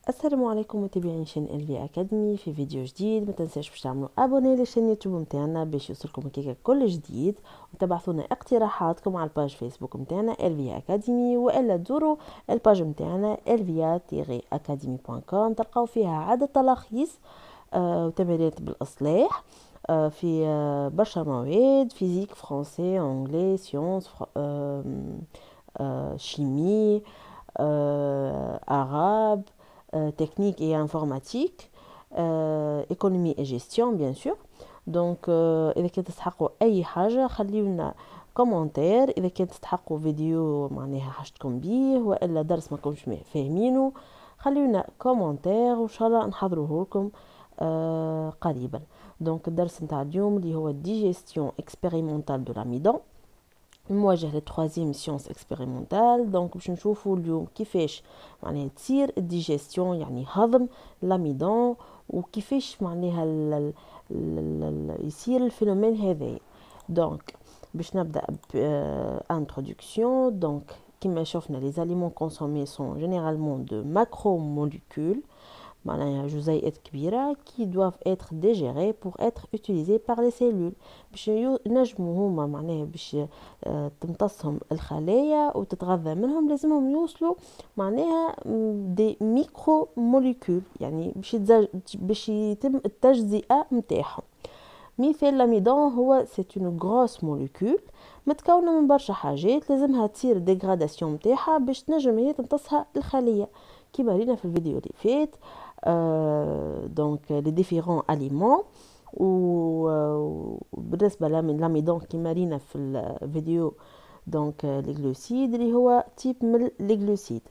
السلام عليكم متابعين شان الفي اكاديمي. في فيديو جديد ما تنساش باش تعملوا ابوني للشان يوتيوب نتاعنا باش يوصلكم هكاك كل جديد، وتبعثونا اقتراحاتكم على الباج فيسبوك نتاعنا الفي اكاديمي، والا تزوروا الباج نتاعنا elvia-academy.com. تلقاو فيها عدد تلاخيص وتمارين بالاصلاح في برشا مواد: فيزيك، فرنسي، انجلي، سيونس، شيمي، arabe, technique et informatique, économie et gestion bien sûr. Donc إذا كنت تستحقوا أي حاجة خليونا كومنتير. إذا كنت تستحقوا فيديو معناها حاجتكم بيه وإلا درس ما كنتش فاهمينه خليونا كومنتير وإن شاء الله نحضروه لكم قريبا. دونك الدرس نتاع اليوم اللي هو digestion expérimentale de l'amidon، المواجهة للتروازيام سيونس اكسبيريمونتال. دونك باش نشوفوا اليوم كيفاش معناها تصير الديجيستيون، يعني هضم لاميدون، وكيفاش معناها يصير الفينومين هذا. دونك باش نبدا انتروداكسيون. دونك كما شفنا les aliments consommés sont généralement de macromolécules، معناها جزيئات كبيرة qui doivent être digérées pour être utilisées par les cellules، باش نجموا هما معناها باش تمتصهم الخلايا وتتغذى منهم لازمهم يوصلوا معناها دي ميكرو موليكول، يعني باش يتم التجزئة متاعهم. مثال لاميدون هو سيت اون غروس موليكول متكونه من برشا حاجات لازمها تصير ديغراداسيون متاعها باش تنجم هي تمتصها الخليه كيما رينا في الفيديو اللي فات. دونك لي ديفيرون اليمون. وبالنسبه لاميدون كيما رينا في الفيديو دونك لي جلوسيد اللي هو تيب من لي جلوسيد.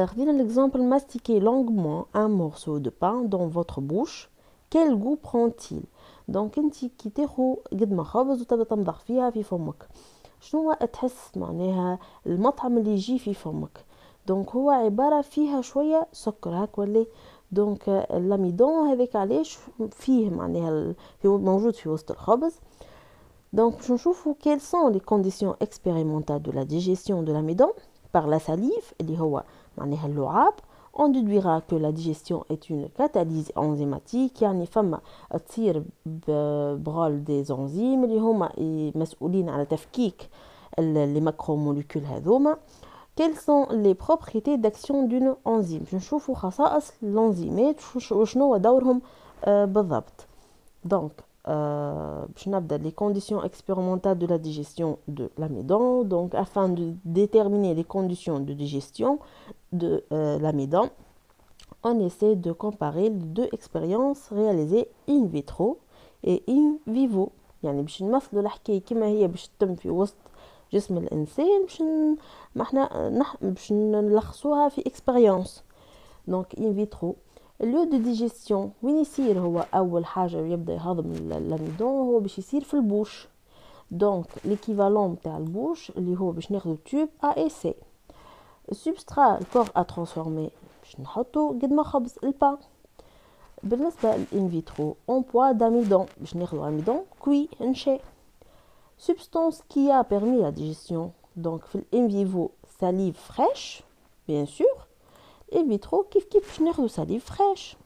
خدينا l'exemple: mastiquer longuement un morceau de pain dans votre bouche, quel goût prend-il؟ دونك انتي كي تاخو قدمة خبز وتبدا تمضغ فيها في فمك، شنو تحس معناها المطعم اللي يجي في فمك؟ دونك هو عبارة فيها شوية سكر هاك ولا. دونك اللاميدون هذاك علاش فيه معناها موجود في وسط الخبز. Donc, باش نشوفوا quelles sont les conditions expérimentales de la digestion de l'amidon par la salive اللي هو معناها اللعاب. On déduira que la digestion est une catalyse enzymatique، يعني فما تصير برول des enzymes اللي هما مسؤولين على تفكيك les macromolécules هذوما. Quelles sont les propriétés d'action d'une enzyme؟ باش نشوفوا خصائص الانزيمات وشنو هو دورهم بالضبط. Donc باش نبدا les conditions expérimentales de la digestion de l'amidon. Donc afin de déterminer les conditions de digestion de l'amidon, on essaie de comparer les deux expériences réalisées in vitro et in vivo. يعني باش نمثلوا الحكايه كما هي باش تتم في وسط جسم الانسان باش نلخصوها في expérience. Donc in vitro اللو دو ديجيستيون وين يصير؟ هو اول حاجه يبدا يهضم اللاميدون هو باش يصير في البوش. دونك ليكيفالون تاع البوش اللي هو باش ناخذ تيوب ا اي سي. السبسترا الكور ا ترانسفورمي باش نحطو قد ما خبز البان. بالنسبه للان فيترو اون بوا داميدون باش ناخذ اميدون كوي نشي. سبستانس كي ا بيرمي لا ديجيستيون. دونك في الان فيفو ساليف فريش بيان سور. in vitro كيف باش ناخذ ساليف فريش.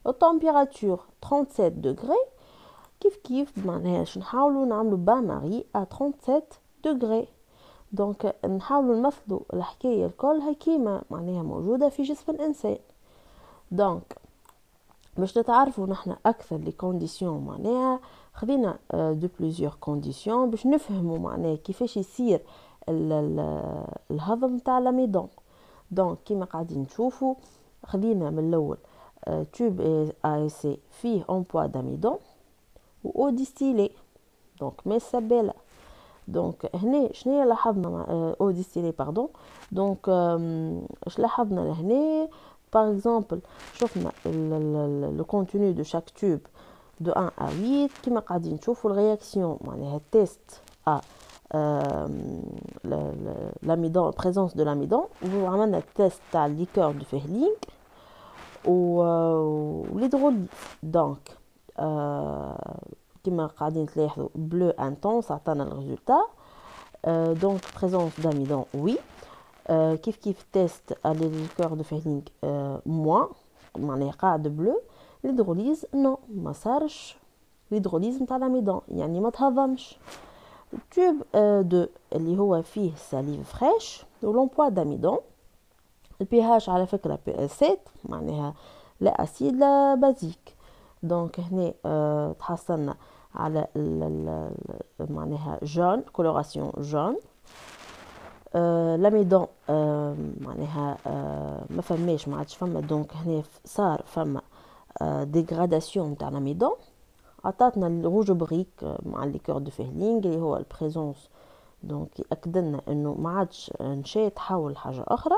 التمبيراتور 37 دوغري كيف معناها باش نحاولوا نعملوا بان ماري ا 37 دوغري. دونك نحاولوا نمثلوا الحكايه الكل كيما معناها موجوده في جسم الانسان. دونك باش نتعرفوا نحن اكثر لي كونديسيون معناها خدينا دو بليزيور كونديسيون باش نفهموا معناها كيفاش يصير الهضم تاع لاميدون. دونك كيما قاعدين نشوفوا خدينا من الاول تيوب اي سي فيه اون بوا داميدون و ديستيلي دونك ماء سبالة. دونك هنا شنو لاحظنا او ديستيلي باردون. دونك اش لاحظنا لهنا؟ باغ اكزومبل شفنا لو كونتوني دو شاك تيوب دو 1 à 8 كيما قاعدين نشوفوا الرياكسيون معناها تيست l'amidon, la présence de l'amidon. Vous ramenez un test à liqueur de Fehling ou l'hydrolyse. Donc كما قاعدين تلاحظوا bleu intense عطانا le résultat. Donc présence d'amidon oui. كيف تيست على الكور دو فيلينغ موان معناها قاعد بلو. الهيدروليز نو ما صارش الهيدروليز نتاع لاميدون يعني ما تهضمش. تيوب دو اللي هو فيه ساليف فريش ولومبوا داميدون. البي هاش على فكرة بي 7 معناها لا اسيد لا بازيك. دونك هنا تحصلنا على معناها جون كولوراسيون جون. لاميدون معناها ما فماش ما عادش فما. دونك هنا صار فما ديغراداسيون تاع لاميدون. عطاتنا الروج بريك مع ليكور دو فيلينغ اللي هو البريزونس. دونك ياكد لنا انه ما عادش نشا تحول حاجه اخرى.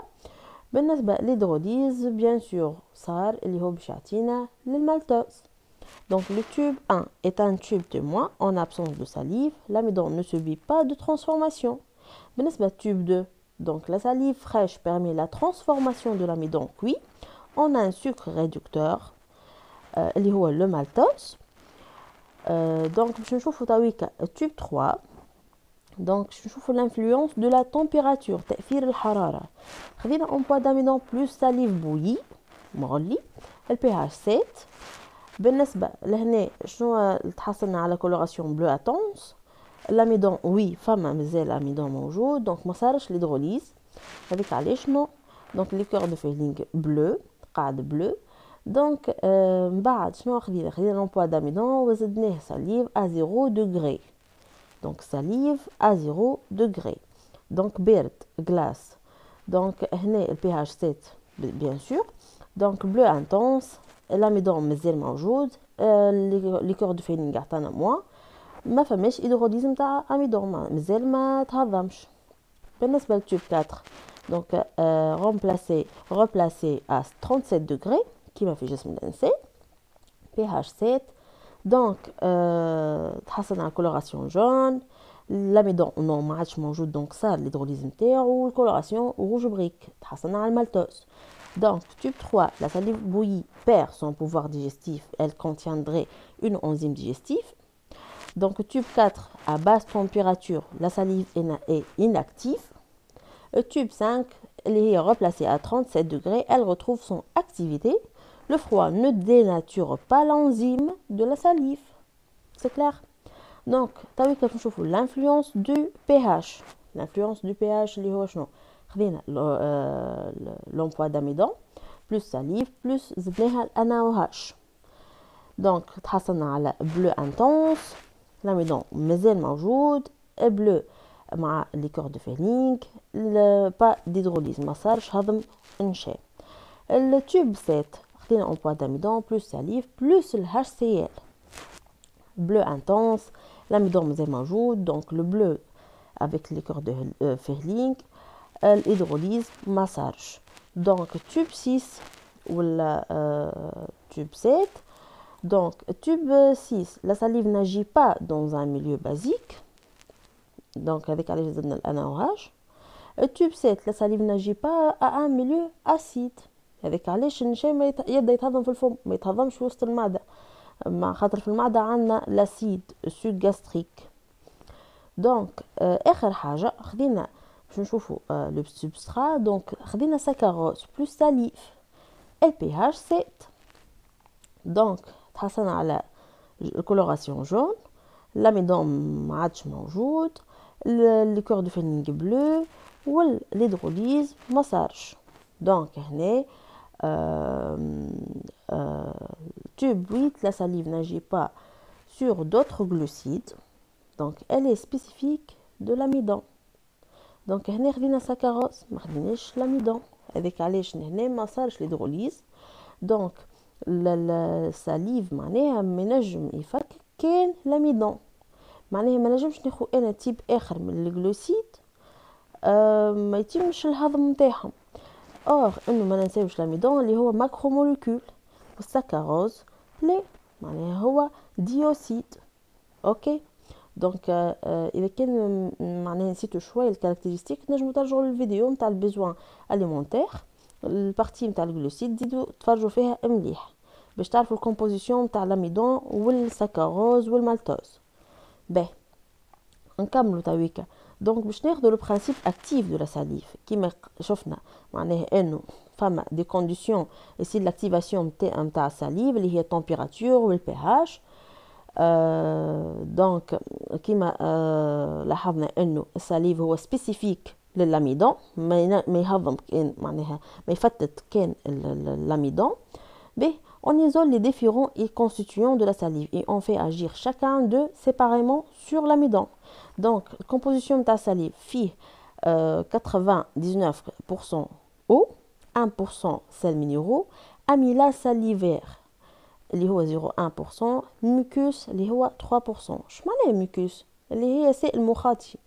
بالنسبه للهيدروليز بيان سور صار اللي هو باش يعطينا للمالتوز. Donc le tube 1 est un tube de moins en absence de salive. L'amidon ne subit pas de transformation. بالنسبة tube 2, donc la salive fraîche permet la transformation de l'amidon cuit en un sucre réducteur اللي هو le maltose. Donc باش نشوفوا تويكا tube 3. Donc باش نشوفوا l'influence de la température تأثير الحرارة. خذينا en poids d'amidon plus salive bouillie مغلي le pH 7. بالنسبة لهنا شنو تحصلنا على كولوراسيون بلو اتونس. الاميدون وي فما مازال الاميدون موجود دونك ما صارش ليدروليز هذيك علاش نو. دونك ليكور دو فيلينغ بلو قاعد بلو. دونك من بعد شنو خدينا لومبوا داميدون وزدناه ساليف ا 0 دوغري. دونك ساليف ا 0 دوغري دونك بارد غلاس. دونك هنا البي اتش 7 بيان سور. دونك بلو انتونس الاميدون مازال موجود. ليكور دو فيلينغ عطانا موان ما فماش هيدروليز نتاع اميدون مازال ما تهضمش. بالنسبه للتوب 4 دونك remplacé à 37 degrés كيما في جسم الانسان pH 7. دونك تحصلنا على كولوراسيون جون. الاميدون نو ما عادش موجود دونك صار الهيدروليز نتاعو والكولوراسيون روج بريك. تحصلنا على المالتوز. Donc, tube 3, la salive bouillie perd son pouvoir digestif. Elle contiendrait une enzyme digestive. Donc, tube 4, à basse température, la salive est inactive. Tube 5, elle est replacée à 37 degrés. Elle retrouve son activité. Le froid ne dénature pas l'enzyme de la salive. C'est clair? Donc, l'influence du pH. L'influence du pH, l'emploi d'amidon plus salive plus زدناها NaOH. دونك تحصلنا على بلو انتونس. l'amidon مازال موجود بلو مع ليكور دو فيلينغ با ديدروليز ما صارش هضم انشاء. التوب 7 خدينا امبوا d'amidon plus salive plus le HCl bleu intense. l'amidon مازال موجود دونك لو بلو avec ليكور دو فيلينغ الهيدروليز ما صارش. دونك tube 6 ولا tube 7. Donc tube 6 la salive n'agit pas dans un milieu basique. Donc avec علاش زدنا NaOH. tube 7 la salive n'agit pas à un milieu acide. هذاك علاش النشا يبدا يتهضم في الفم ما يتهضمش في وسط المعده مع خاطر في المعده عندنا لاسيد سود جاستريك. دونك اخر حاجه خدينا باش نشوفوا لو سبسترا. دونك خدينا ساكاروز بلس ساليف البي اتش 7. دونك تحصلنا على الكولوراسيون جون. l'amidon ما عادش موجود. ليكور دو فيلينغ بلو والهيدروليز ما صارش. دونك هنا tube 8 la salive n'agit pas sur d'autres glucides. Donc elle est spécifique de l'amidon. دونك هنا خدينا ساكاروز ما خديناش l'amidon هذاك علاش هنا ما صارش الهيدروليز. دونك الساليف معناها ما نجم يفك كان l'amidon معناها ما نجمش ناخذ انا تيب اخر من الجلوسيد ما يتمش الهضم نتاعهم. اور انه ما ننساوش l'amidon اللي هو ماكرو موليكول والساكاروز لا معناها هو ديوسيد. اوكي دونك اذا كان معناها نسيتو شويه الكاركتيرستيك نجمو ترجعوا للفيديو نتاع البيزوان اليمونتير البارتي نتاع الجلوسيد زيدوا تفرجوا فيها مليح باش تعرفوا الكومبوزيسيون نتاع l'amidon والساكاروز والمالتوز. باهي نكملوا تويكا. دونك باش ناخذ لو برانسيب اكتيف دو لا ساليف كيما شفنا معناها انه فما دي كونديسيون ici لاكتيفاسيون نتاع الساليف اللي هي التمبيراتور والبي اتش. دونك كيما لاحظنا انه الساليف هو سبيسيفيك للاميدون، ما يهضم كان معناها ما يفتت كان l'amidon. On isole les différents constituants de la salive et on fait agir chacun d'eux séparément sur l'amidon. Donc, la composition de la salive fait 99% eau, 1% sels minéraux, amylase salivaire اللي هو 0,1%, mucus اللي هو 3%. شو معناه mucus؟ اللي هي سائل مخاطي.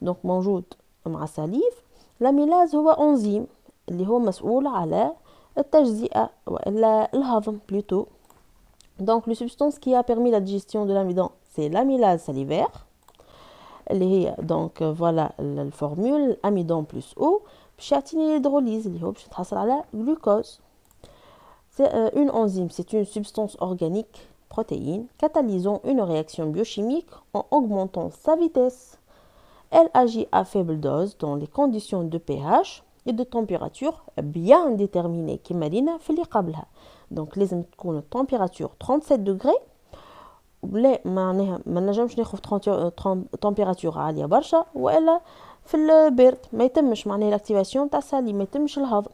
donc موجود مع السليف. l'amylase هو انزيم اللي هو مسؤول على التجزئة وإلا الهضم plutôt. donc le substance qui a permis la digestion de l'amidon c'est l'amylase salivaire اللي هي donc voilà الفورمule amidon plus eau باش يعطيني الهيدروليز اللي هو باش نتحصل على glucose. C'est une enzyme, c'est une substance organique, protéine, catalysant une réaction biochimique en augmentant sa vitesse. Elle agit à faible dose dans les conditions de pH et de température bien déterminées كما لينا في اللي قبلها. donc لازم تكون température 37 degrés ولا معناها ما نجمش ناخذ température عاليه برشا والا في البرد ما يتمش معناها الاكتيفاسيون تاع الساليب، ما يتمش الهضم.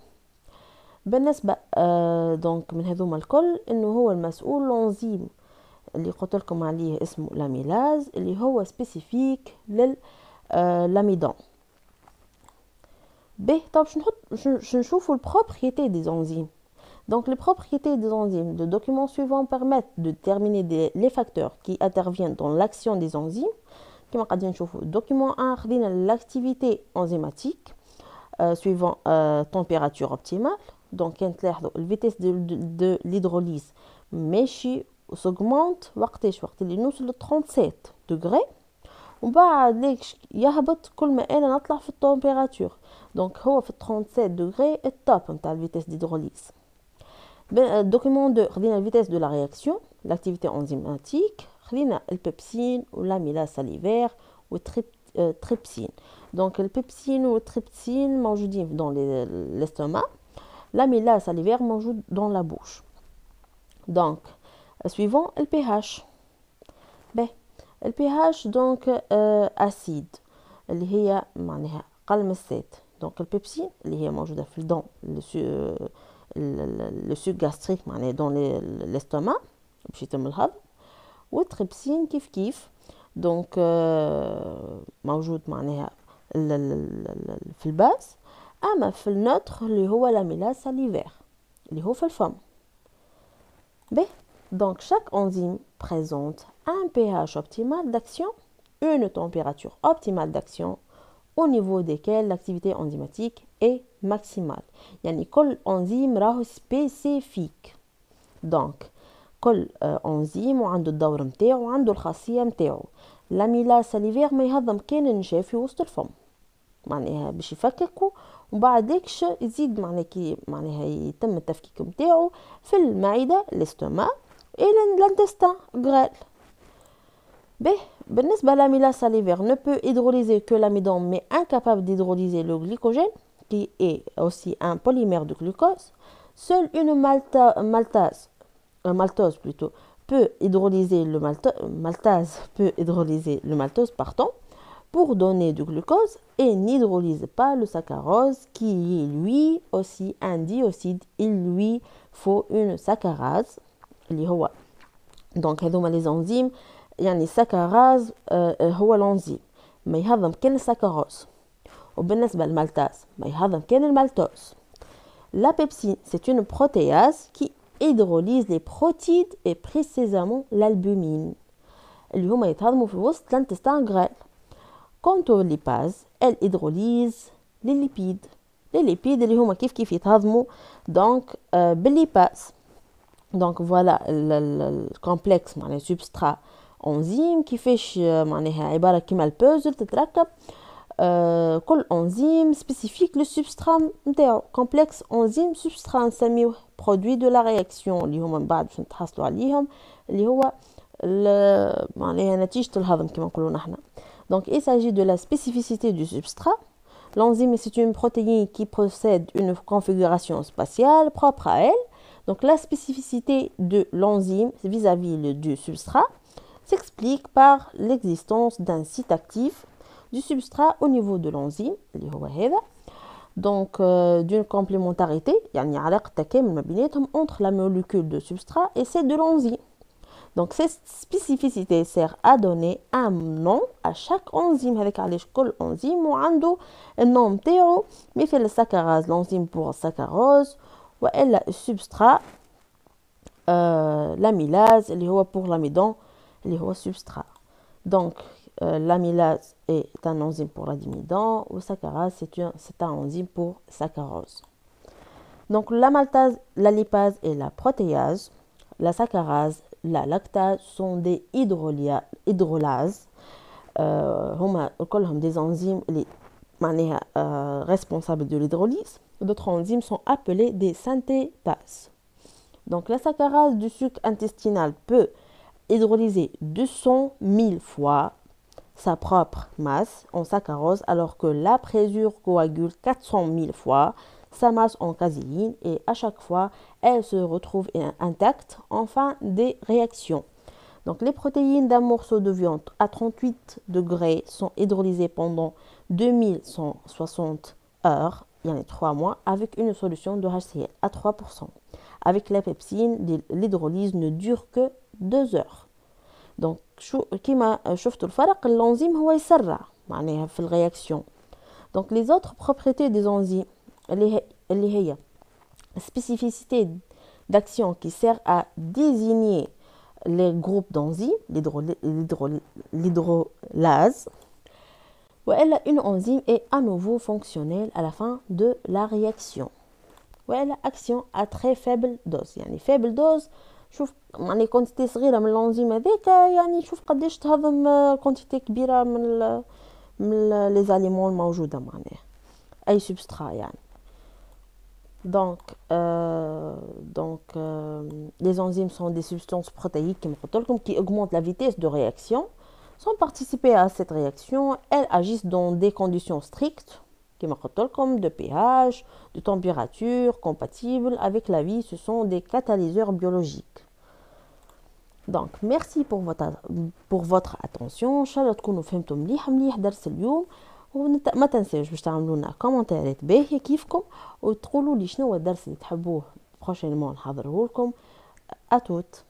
بالنسبه دونك من هذوما الكل انه هو المسؤول الانزيم اللي قلت لكم عليه اسمه لاميلاز اللي هو سبيسيفيك للاميدون. طب نشوفوا البروبريتي دي انزيم. donc les propriétés des enzymes, le document suivant permet de déterminer les facteurs qui interviennent dans l'action des enzymes. كما قاعدين نشوفوا document 1 خدينا l'activité enzymatique suivant température optimale. donc كانت تلاحظوا الفيتيس de l'hydrolyse ماشي s'augmente وقت اللي نوصل ل 37 degrés ومن بعد ليش يهبط كل ما انا نطلع في التمبيراتور. donc هو في 37 degrés التوب نتاع الفيتيس ديدروليز. document 2 خدينا الفيتيس de la réaction, l'activité enzymatique, خدينا البيبسين والاميلاز ساليفير والتريبسين. donc البيبسين والتريبسين موجودين dans l'estomac, l'amylase salivaire موجود dans la bouche. donc suivant le pH. le pH donc acide اللي هي معناها قل من 7. donc البيبسين اللي هي موجودة في الدون le suc gastrique معناها dans l'estomac باش يتم الهضم. والتريبسين كيف donc موجود معناها في الباس. اما في النوتر اللي هو l'amylase salivaire اللي هو في الفم. donc chaque enzyme présente un pH optimal d'action, une température optimale d'action au niveau desquels l'activité enzymatique est maximale. يعني كل enzyme راهو spécifique. donc كل انزيم وعنده الدور نتاعو وعنده الخاصيه نتاعو. l'amylase salivaire ما يهضم كان النشاف في وسط الفم معناها باش يفككوا ومن بعد داكش يزيد معناها كي معناها يتم التفكيك نتاعو في المعده الاستوماc et l'intestin grêle. بالنسبه l'amylase salivaire ne peut hydrolyser que l'amidon mais incapable d'hydrolyser le glycogène qui est aussi un polymère de glucose. seule une maltose plutôt peut hydrolyser le maltose pour donner du glucose et n'hydrolyse pas le saccharose qui est lui aussi un diocide. Il lui faut une saccharase اللي هو donc هذوما les enzymes يعني saccharase هو الانزيم ما يهضم كان السكروز. وبالنسبة للمالتاز ما يهضم كان المالتوز. la pepsine c'est une protéase qui hydrolyse les protides et précisément l'albumine اللي هما يتهضموا في وسط l'intestin grêle. quant aux lipases elle hydrolyse les lipides اللي هما كيف يتهضموا donc بالليباز. donc voilà le complexe معناها substrat enzyme كيفاش معناها عبارة كيما البوزل تتركب. كل انزيم سبيسيفيك لو سبسترات نتاعو. كومبلكس انزيم سبسترات نسميوه برودوي دو لا رياكسيون اللي هما من بعد باش نتحصلوا عليهم اللي هو معناها نتيجة الهضم كما نقولوا نحنا. Donc, il s'agit de la spécificité du substrat. L'enzyme, c'est une protéine qui possède une configuration spatiale propre à elle. Donc, la spécificité de l'enzyme vis-à-vis du substrat s'explique par l'existence d'un site actif du substrat au niveau de l'enzyme, donc d'une complémentarité, entre la molécule de substrat et celle de l'enzyme. Donc cette spécificité sert à donner un nom à chaque enzyme. avec علاش كل enzyme وعنده النوم تاعو مثل السكرase l'enzyme pour السكروز والا السبسترات l'amylase اللي هو pour l'amidon اللي هو substrat. Donc l'amylase est un enzyme pour l'amidon ou saccharase c'est un enzyme pour saccharose. Donc la maltase, la lipase et la protéase, la saccharase, la lactase sont des hydrolases. هما كلهم des enzymes responsables de l'hydrolyse. D'autres enzymes sont appelées des synthétases. Donc la saccharase du sucre intestinal peut hydrolyser 200 000 fois sa propre masse en saccharose, alors que la présure coagule 400 000 fois sa masse en caséine, et à chaque fois, elle se retrouve intacte en fin des réactions. Donc les protéines d'un morceau de viande à 38 degrés sont hydrolysées pendant 2160 heures, il y en a 3 mois, avec une solution de HCl à 3%. Avec la pepsine, l'hydrolyse ne dure que 2 heures. Donc كما شفتوا الفرق الانزيم هو يسرع معناها في الرياكسيون. Donc les autres propriétés des enzymes اللي هي spécificité d'action qui sert à désigner les groupes d'enzymes, l'hydrolase, والا une enzyme est à nouveau fonctionnelle à la fin de la réaction. والا action à très faible dose, يعني faible dose. شوف يعني كونتيتي صغيره من الانزيم هذاك يعني شوف قداش تهضم كونتيتي كبيره من لي زاليمون الموجوده معناها اي سبسترا يعني. Donc les enzymes sont des substances protéiques qui augmentent la vitesse de réaction. Sans participer à cette réaction, elles agissent dans des conditions strictes comme de pH, de température, compatibles avec la vie. Ce sont des catalyseurs biologiques. Donc merci pour votre attention. ان شاء الله تكونوا فهمتوا مليح درس اليوم. وما تنساوش باش تعملوا لنا كومنتات باهيه كيفكم وتقولوا لي شنو هو الدرس اللي تحبوه بروشينمون نحضره لكم. اتوت